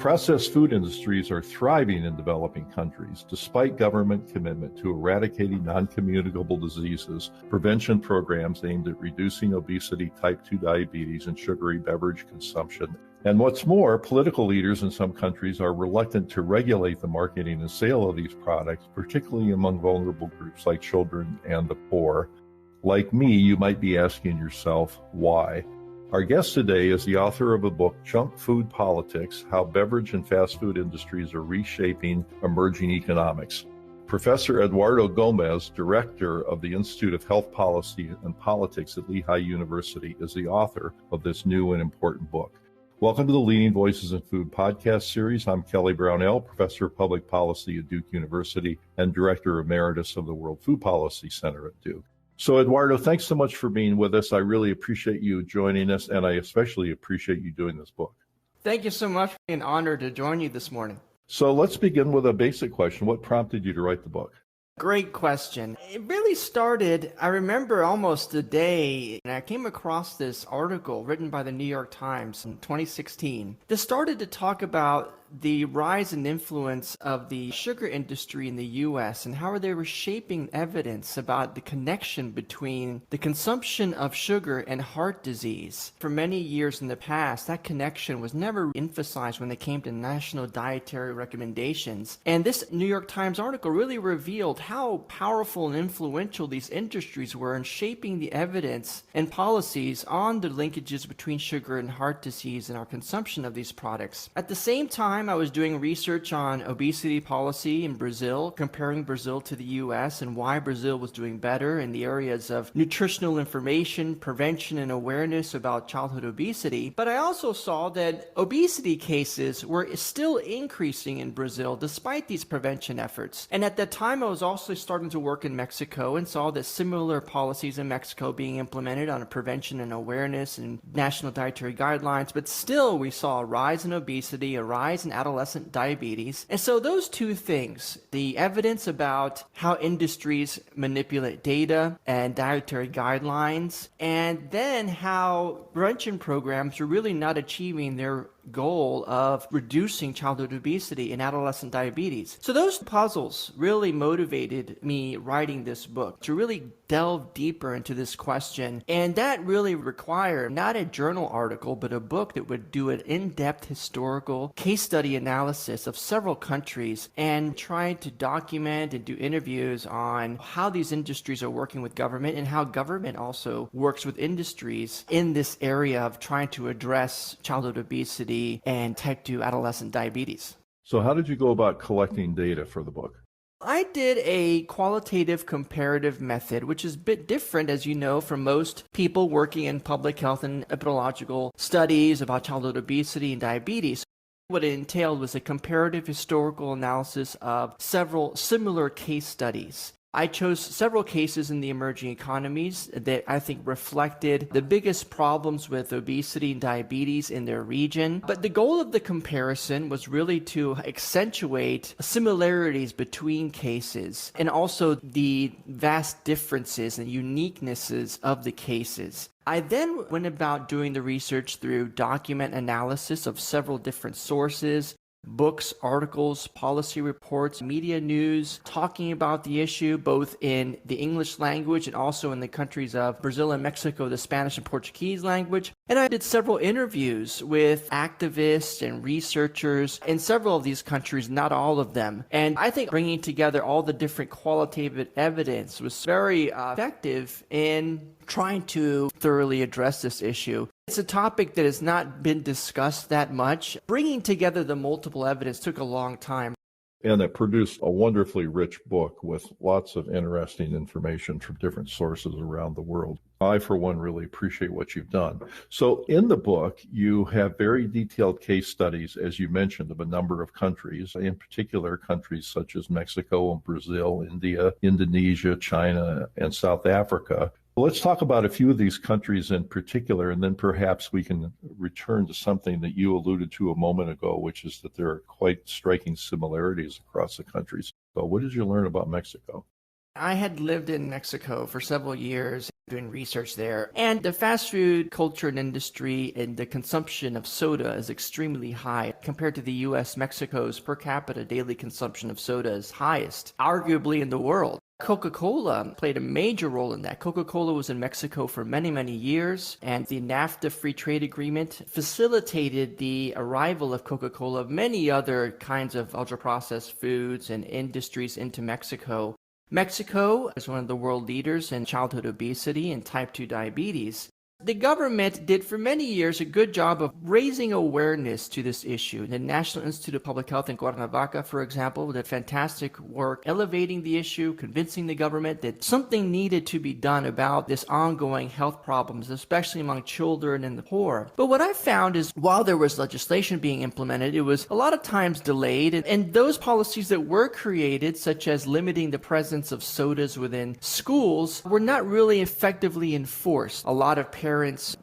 Processed food industries are thriving in developing countries despite government commitment to eradicating non-communicable diseases, prevention programs aimed at reducing obesity, type 2 diabetes, and sugary beverage consumption. And what's more, political leaders in some countries are reluctant to regulate the marketing and sale of these products, particularly among vulnerable groups like children and the poor. Like me, you might be asking yourself, why? Our guest today is the author of a book, Junk Food Politics: How Beverage and Fast Food Industries Are Reshaping Emerging Economics. Professor Eduardo Gomez, director of the Institute of Health Policy and Politics at Lehigh University, is the author of this new and important book. Welcome to the Leading Voices in Food podcast series. I'm Kelly Brownell, professor of public policy at Duke University and director emeritus of the World Food Policy Center at Duke. So, Eduardo, thanks so much for being with us. I really appreciate you joining us, and I especially appreciate you doing this book. Thank you so much. It's an honor to join you this morning. So let's begin with a basic question. What prompted you to write the book? Great question. It really started, I remember almost the day, and I came across this article written by the New York Times in 2016 that started to talk about the rise and influence of the sugar industry in the U.S. and how they were shaping evidence about the connection between the consumption of sugar and heart disease. For many years in the past, that connection was never emphasized when it came to national dietary recommendations. And this New York Times article really revealed how powerful and influential these industries were in shaping the evidence and policies on the linkages between sugar and heart disease and our consumption of these products. At the same time, I was doing research on obesity policy in Brazil, comparing Brazil to the U.S. and why Brazil was doing better in the areas of nutritional information, prevention, and awareness about childhood obesity. But I also saw that obesity cases were still increasing in Brazil despite these prevention efforts. And at that time, I was also starting to work in Mexico and saw that similar policies in Mexico being implemented on prevention and awareness and national dietary guidelines. But still, we saw a rise in obesity, a rise in adolescent diabetes. And so those two things, the evidence about how industries manipulate data and dietary guidelines, and then how prevention programs are really not achieving their goal of reducing childhood obesity and adolescent diabetes. So those puzzles really motivated me writing this book, to really delve deeper into this question. And that really required not a journal article, but a book that would do an in-depth historical case study analysis of several countries and try to document and do interviews on how these industries are working with government and how government also works with industries in this area of trying to address childhood obesity and type 2 adolescent diabetes. So how did you go about collecting data for the book? I did a qualitative comparative method, which is a bit different, as you know, from most people working in public health and epidemiological studies about childhood obesity and diabetes. What it entailed was a comparative historical analysis of several similar case studies. I chose several cases in the emerging economies that I think reflected the biggest problems with obesity and diabetes in their region. But the goal of the comparison was really to accentuate similarities between cases and also the vast differences and uniquenesses of the cases. I then went about doing the research through document analysis of several different sources, books, articles, policy reports, media news, talking about the issue both in the English language and also in the countries of Brazil and Mexico, the Spanish and Portuguese language. And I did several interviews with activists and researchers in several of these countries, not all of them. And I think bringing together all the different qualitative evidence was very effective in trying to thoroughly address this issue. It's a topic that has not been discussed that much. Bringing together the multiple evidence took a long time. And it produced a wonderfully rich book with lots of interesting information from different sources around the world. I, for one, really appreciate what you've done. So in the book, you have very detailed case studies, as you mentioned, of a number of countries, in particular countries such as Mexico and Brazil, India, Indonesia, China, and South Africa. Let's talk about a few of these countries in particular, and then perhaps we can return to something that you alluded to a moment ago, which is that there are quite striking similarities across the countries. So what did you learn about Mexico? I had lived in Mexico for several years. doing research there. And the fast food culture and industry and the consumption of soda is extremely high. Compared to the US, Mexico's per capita daily consumption of soda is highest, arguably in the world. Coca-Cola played a major role in that. Coca-Cola was in Mexico for many, many years, and the NAFTA free trade agreement facilitated the arrival of Coca-Cola, many other kinds of ultra-processed foods and industries into Mexico. Mexico is one of the world leaders in childhood obesity and type 2 diabetes. The government did for many years a good job of raising awareness to this issue. The National Institute of Public Health in Cuernavaca, for example, did fantastic work elevating the issue, convincing the government that something needed to be done about this ongoing health problems, especially among children and the poor. But what I found is while there was legislation being implemented, it was a lot of times delayed, and those policies that were created, such as limiting the presence of sodas within schools, were not really effectively enforced. A lot of parents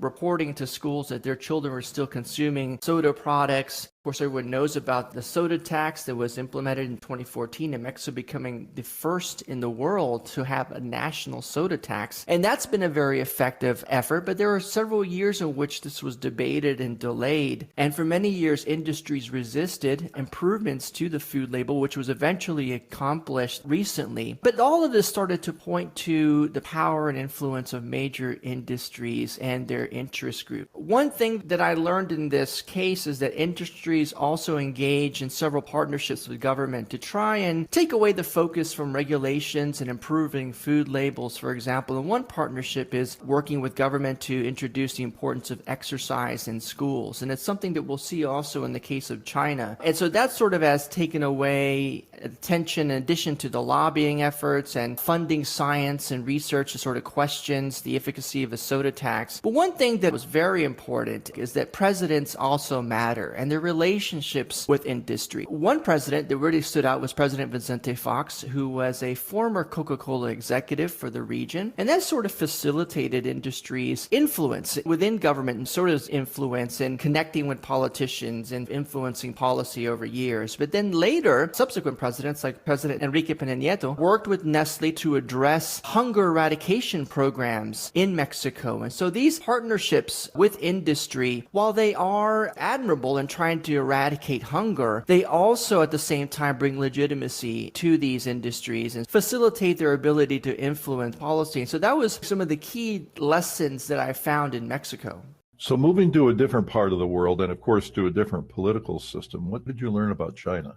reporting to schools that their children were still consuming soda products. Of course, everyone knows about the soda tax that was implemented in 2014 and Mexico becoming the first in the world to have a national soda tax. And that's been a very effective effort, but there were several years in which this was debated and delayed. And for many years, industries resisted improvements to the food label, which was eventually accomplished recently. But all of this started to point to the power and influence of major industries and their interest group. One thing that I learned in this case is that industries also engage in several partnerships with government to try and take away the focus from regulations and improving food labels, for example. And one partnership is working with government to introduce the importance of exercise in schools. And it's something that we'll see also in the case of China. And so that sort of has taken away attention in addition to the lobbying efforts and funding science and research that sort of questions the efficacy of a soda tax. But one thing that was very important is that presidents also matter and their relationships with industry. One president that really stood out was President Vicente Fox, who was a former Coca-Cola executive for the region, and that sort of facilitated industry's influence within government and sort of influence in connecting with politicians and influencing policy over years. But then later, subsequent presidents like President Enrique Peña Nieto worked with Nestle to address hunger eradication programs in Mexico. And so these partnerships with industry, while they are admirable in trying to eradicate hunger, they also at the same time bring legitimacy to these industries and facilitate their ability to influence policy. And so that was some of the key lessons that I found in Mexico. So moving to a different part of the world and of course to a different political system, what did you learn about China?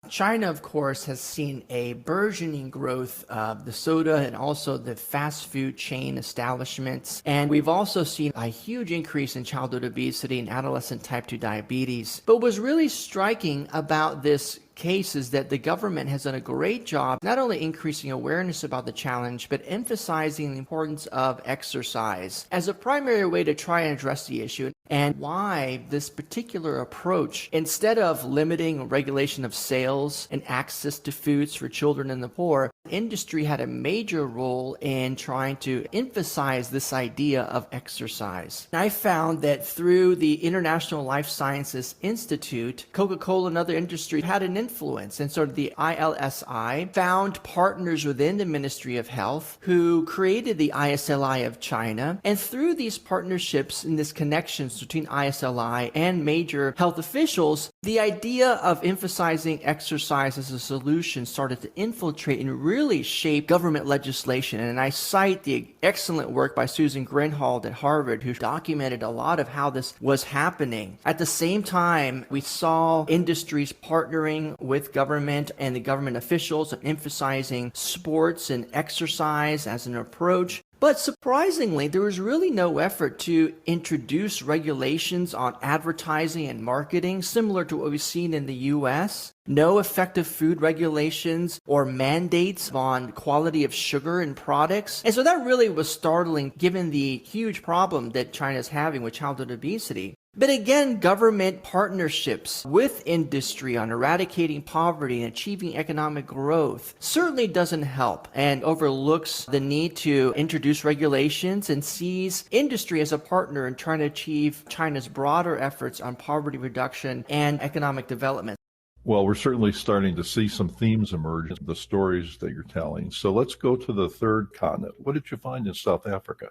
China, of course, has seen a burgeoning growth of the soda and also the fast food chain establishments. And we've also seen a huge increase in childhood obesity and adolescent type 2 diabetes. But what's really striking about this case is that the government has done a great job not only increasing awareness about the challenge, but emphasizing the importance of exercise as a primary way to try and address the issue, and why this particular approach, instead of limiting regulation of sales and access to foods for children and the poor, industry had a major role in trying to emphasize this idea of exercise. And I found that through the International Life Sciences Institute, Coca-Cola and other industries had an influence. And sort of the ILSI found partners within the Ministry of Health who created the ISLI of China. And through these partnerships and these connections between ISLI and major health officials, the idea of emphasizing exercise as a solution started to infiltrate and really shape government legislation. And I cite the excellent work by Susan Grinhold at Harvard, who documented a lot of how this was happening. At the same time, we saw industries partnering with government and the government officials and emphasizing sports and exercise as an approach. But surprisingly, there was really no effort to introduce regulations on advertising and marketing, similar to what we've seen in the US. No effective food regulations or mandates on quality of sugar in products. And so that really was startling given the huge problem that China is having with childhood obesity. But again, government partnerships with industry on eradicating poverty and achieving economic growth certainly doesn't help and overlooks the need to introduce regulations and sees industry as a partner in trying to achieve China's broader efforts on poverty reduction and economic development. Well, we're certainly starting to see some themes emerge in the stories that you're telling. So let's go to the third continent. What did you find in South Africa?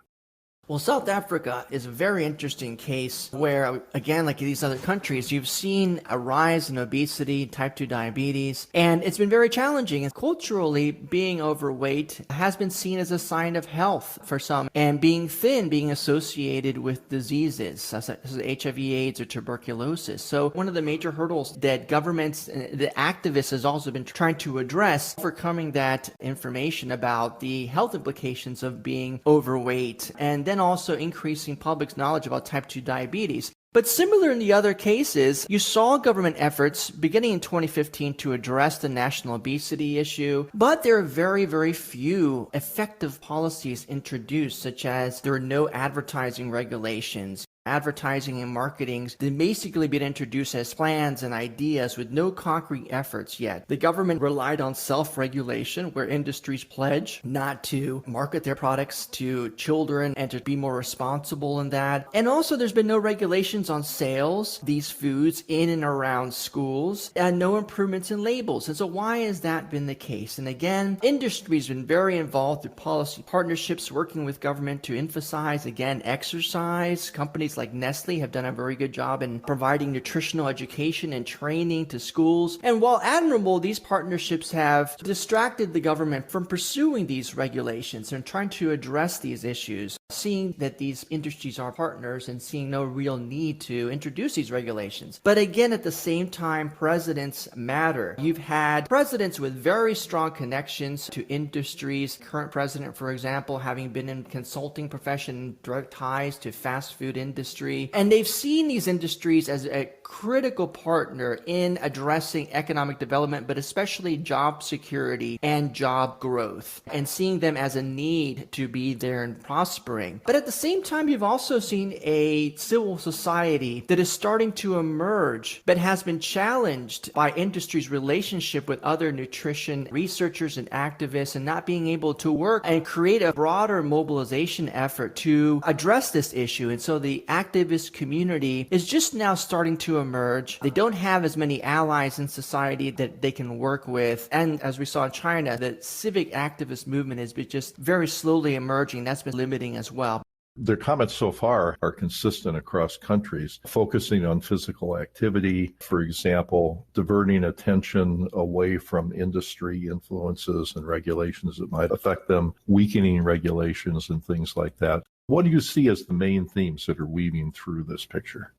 Well, South Africa is a very interesting case where, again, like these other countries, you've seen a rise in obesity, type 2 diabetes, and it's been very challenging. And culturally, being overweight has been seen as a sign of health for some, and being thin being associated with diseases such as HIV, AIDS, or tuberculosis. So one of the major hurdles that governments, the activists has also been trying to address, overcoming that information about the health implications of being overweight, and then also increasing public's knowledge about type 2 diabetes. But similar in the other cases, you saw government efforts beginning in 2015 to address the national obesity issue, but there are very, very few effective policies introduced, such as there are no advertising regulations. Advertising and marketing, they basically been introduced as plans and ideas with no concrete efforts yet. The government relied on self-regulation, where industries pledge not to market their products to children and to be more responsible in that. And also there's been no regulations on sales, these foods in and around schools, and no improvements in labels. And so why has that been the case? And again, industry's been very involved through policy partnerships, working with government to emphasize, again, exercise. Companies like Nestle have done a very good job in providing nutritional education and training to schools. And while admirable, these partnerships have distracted the government from pursuing these regulations and trying to address these issues, seeing that these industries are partners and seeing no real need to introduce these regulations. But again, at the same time, presidents matter. You've had presidents with very strong connections to industries. Current president, for example, having been in consulting profession, direct ties to fast food industry. And they've seen these industries as a critical partner in addressing economic development, but especially job security and job growth, and seeing them as a need to be there and prospering. But at the same time, you've also seen a civil society that is starting to emerge, but has been challenged by industry's relationship with other nutrition researchers and activists, and not being able to work and create a broader mobilization effort to address this issue. And so the activist community is just now starting to emerge. They don't have as many allies in society that they can work with. And as we saw in China, the civic activist movement has been just very slowly emerging. That's been limiting as well. Their comments so far are consistent across countries, focusing on physical activity, for example, diverting attention away from industry influences and regulations that might affect them, weakening regulations and things like that. What do you see as the main themes that are weaving through this picture?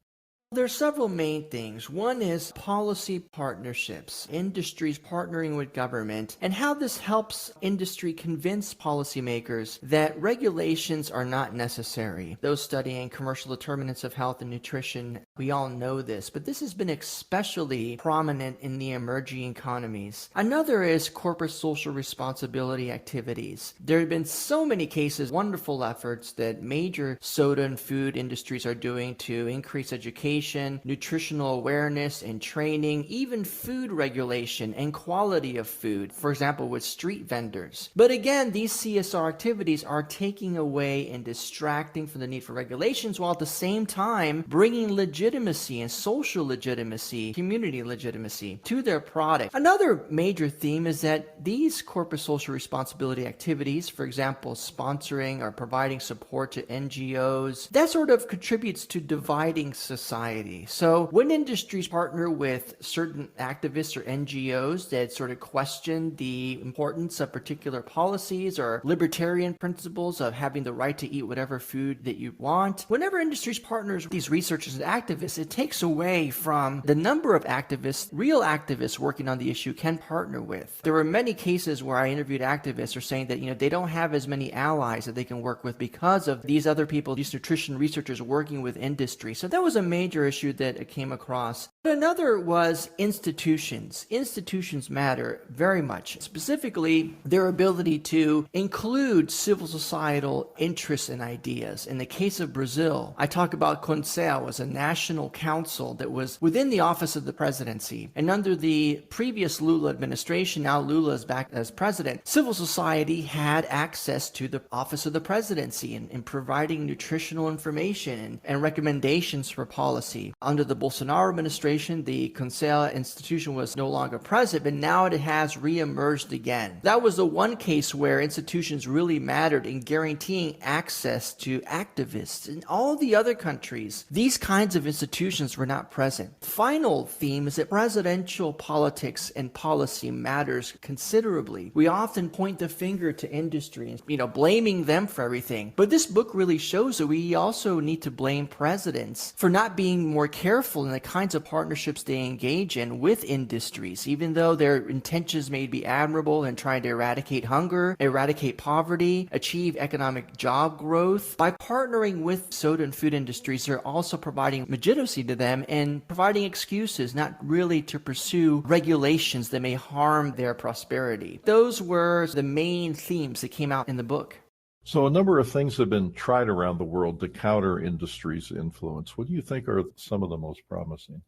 There's several main things. One is policy partnerships, industries partnering with government, and how this helps industry convince policymakers that regulations are not necessary. Those studying commercial determinants of health and nutrition, we all know this, but this has been especially prominent in the emerging economies. Another is corporate social responsibility activities. There have been so many cases, wonderful efforts that major soda and food industries are doing to increase education, nutritional awareness and training, even food regulation and quality of food, for example, with street vendors. But again, these CSR activities are taking away and distracting from the need for regulations, while at the same time bringing legitimacy and social legitimacy, community legitimacy to their product. Another major theme is that these corporate social responsibility activities, for example, sponsoring or providing support to NGOs, that sort of contributes to dividing society. So when industries partner with certain activists or NGOs that sort of question the importance of particular policies or libertarian principles of having the right to eat whatever food that you want, whenever industries partners with these researchers and activists, it takes away from the number of activists, real activists working on the issue can partner with. There were many cases where I interviewed activists who are saying that, they don't have as many allies that they can work with because of these other people, these nutrition researchers working with industry. So that was a major issue that I came across. Another was institutions. Institutions matter very much, specifically their ability to include civil societal interests and ideas. In the case of Brazil, I talk about CONSEL as a national council that was within the office of the presidency. And under the previous Lula administration, now Lula is back as president, civil society had access to the office of the presidency in providing nutritional information and recommendations for policy. policy. Under the Bolsonaro administration, the Conselho institution was no longer present, but now it has reemerged again. That was the one case where institutions really mattered in guaranteeing access to activists. In all the other countries, these kinds of institutions were not present. The final theme is that presidential politics and policy matters considerably. We often point the finger to industry and, blaming them for everything. But this book really shows that we also need to blame presidents for not being more careful in the kinds of partnerships they engage in with industries, even though their intentions may be admirable in trying to eradicate hunger, eradicate poverty, achieve economic job growth. By partnering with soda and food industries, they're also providing legitimacy to them and providing excuses not really to pursue regulations that may harm their prosperity. Those were the main themes that came out in the book. So a number of things have been tried around the world to counter industry's influence. What do you think are some of the most promising?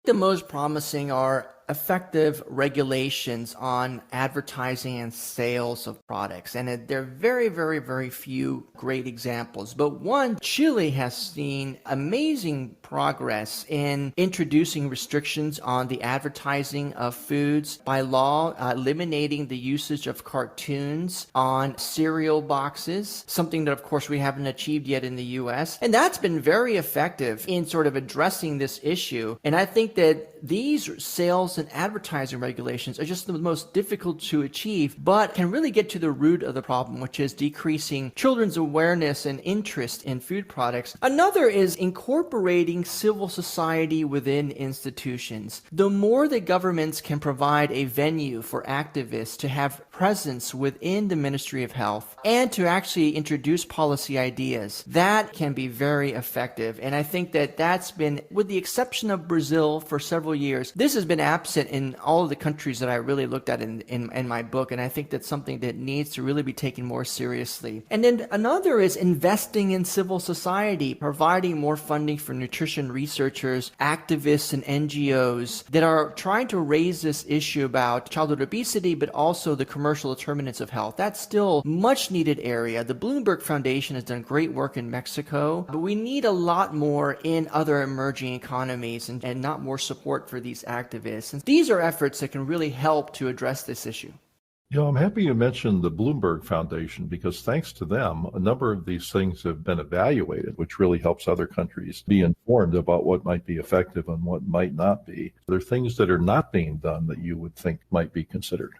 The most promising are effective regulations on advertising and sales of products. And there are very, very, very few great examples. But one, Chile has seen amazing progress in introducing restrictions on the advertising of foods by law, eliminating the usage of cartoons on cereal boxes, something that, of course, we haven't achieved yet in the U.S. And that's been very effective in sort of addressing this issue. And I think that these sales and advertising regulations are just the most difficult to achieve, but can really get to the root of the problem, which is decreasing children's awareness and interest in food products. Another is incorporating civil society within institutions. The more that governments can provide a venue for activists to have presence within the Ministry of Health and to actually introduce policy ideas, that can be very effective. And I think that that's been, with the exception of Brazil for several years, this has been absent in all of the countries that I really looked at in my book. And I think that's something that needs to really be taken more seriously. And then another is investing in civil society, providing more funding for nutrition researchers, activists, and NGOs that are trying to raise this issue about childhood obesity, but also the commercial determinants of health. That's still a much needed area. The Bloomberg Foundation has done great work in Mexico, but we need a lot more in other emerging economies and not more support for these activists. And these are efforts that can really help to address this issue. I'm happy you mentioned the Bloomberg Foundation because thanks to them, a number of these things have been evaluated, which really helps other countries be informed about what might be effective and what might not be. There are things that are not being done that you would think might be considered.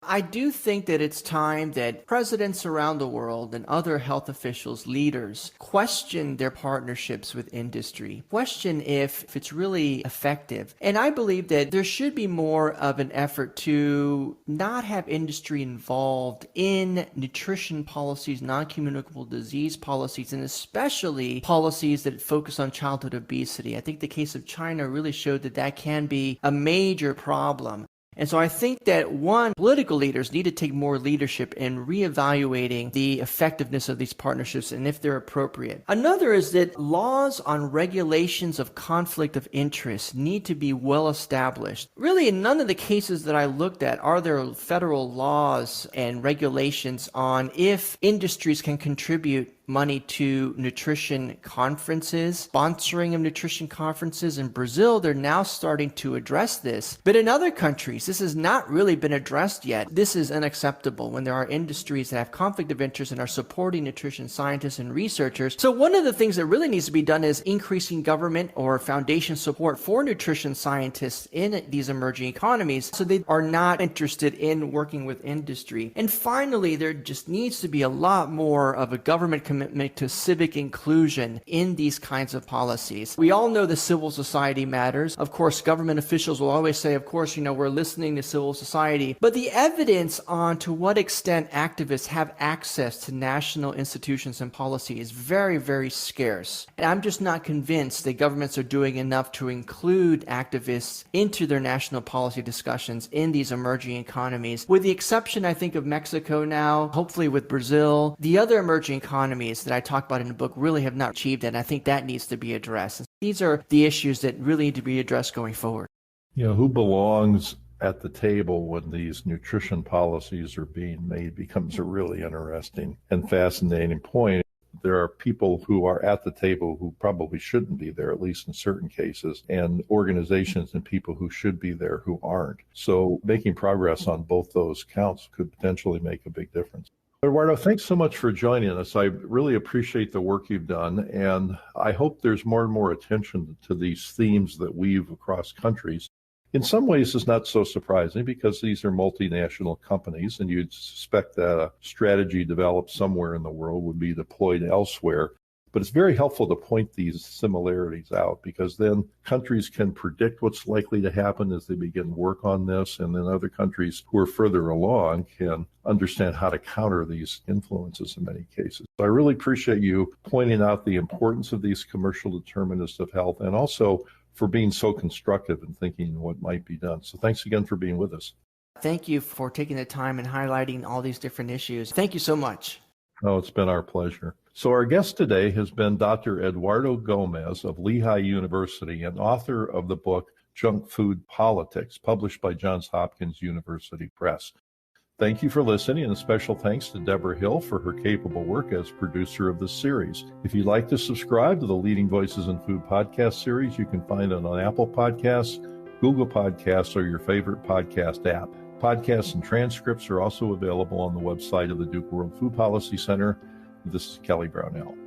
I do think that it's time that presidents around the world and other health officials, leaders, question their partnerships with industry, question if it's really effective. And I believe that there should be more of an effort to not have industry involved in nutrition policies, non-communicable disease policies, and especially policies that focus on childhood obesity. I think the case of China really showed that that can be a major problem. And so I think that, one, political leaders need to take more leadership in reevaluating the effectiveness of these partnerships and if they're appropriate. Another is that laws on regulations of conflict of interest need to be well established. Really, in none of the cases that I looked at are there federal laws and regulations on if industries can contribute money to nutrition conferences, sponsoring of nutrition conferences. In Brazil, they're now starting to address this. But in other countries, this has not really been addressed yet. This is unacceptable when there are industries that have conflict of interest and are supporting nutrition scientists and researchers. So one of the things that really needs to be done is increasing government or foundation support for nutrition scientists in these emerging economies so they are not interested in working with industry. And finally, there just needs to be a lot more of a government commitment to civic inclusion in these kinds of policies. We all know the civil society matters. Of course, government officials will always say, of course, we're listening to civil society. But the evidence on to what extent activists have access to national institutions and policy is very, very scarce. And I'm just not convinced that governments are doing enough to include activists into their national policy discussions in these emerging economies. With the exception, I think, of Mexico now, hopefully with Brazil, the other emerging economies that I talk about in the book really have not achieved it, and I think that needs to be addressed. And these are the issues that really need to be addressed going forward. Who belongs at the table when these nutrition policies are being made becomes a really interesting and fascinating point. there are people who are at the table who probably shouldn't be there, at least in certain cases, and organizations and people who should be there who aren't. So making progress on both those counts could potentially make a big difference. Eduardo, thanks so much for joining us. I really appreciate the work you've done, and I hope there's more and more attention to these themes that weave across countries. In some ways, it's not so surprising because these are multinational companies, and you'd suspect that a strategy developed somewhere in the world would be deployed elsewhere. But it's very helpful to point these similarities out because then countries can predict what's likely to happen as they begin work on this, and then other countries who are further along can understand how to counter these influences in many cases. So I really appreciate you pointing out the importance of these commercial determinists of health and also for being so constructive and thinking what might be done. So thanks again for being with us. Thank you for taking the time and highlighting all these different issues. Thank you so much. Oh, it's been our pleasure. So our guest today has been Dr. Eduardo Gomez of Lehigh University and author of the book Junk Food Politics, published by Johns Hopkins University Press. Thank you for listening, and a special thanks to Deborah Hill for her capable work as producer of this series. If you'd like to subscribe to the Leading Voices in Food podcast series, you can find it on Apple Podcasts, Google Podcasts, or your favorite podcast app. Podcasts and transcripts are also available on the website of the Duke World Food Policy Center. This is Kelly Brownell.